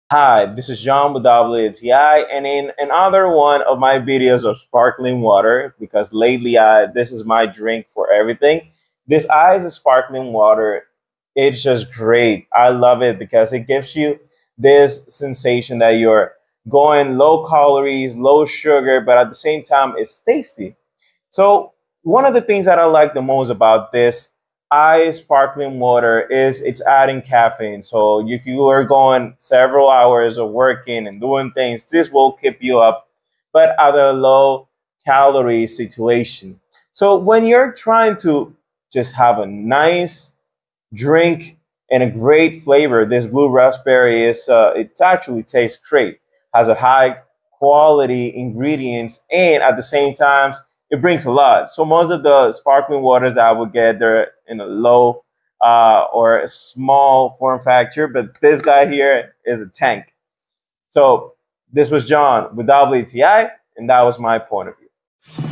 Hi, this is John with WTI, and in another one of my videos of sparkling water, because lately this is my drink for everything. This ice sparkling water, it's just great. I love it because it gives you this sensation that you're going low calories, low sugar, but at the same time, it's tasty. So one of the things that I like the most about this ice sparkling water is it's adding caffeine. So if you are going several hours of working and doing things, this will keep you up, but at a low calorie situation. So when you're trying to just have a nice drink and a great flavor, this blue raspberry is it actually tastes great. Has a high quality ingredients, and at the same time it brings a lot. So most of the sparkling waters that I would get, they're in a low or a small form factor, but this guy here is a tank. So this was John with WTI, and that was my point of view.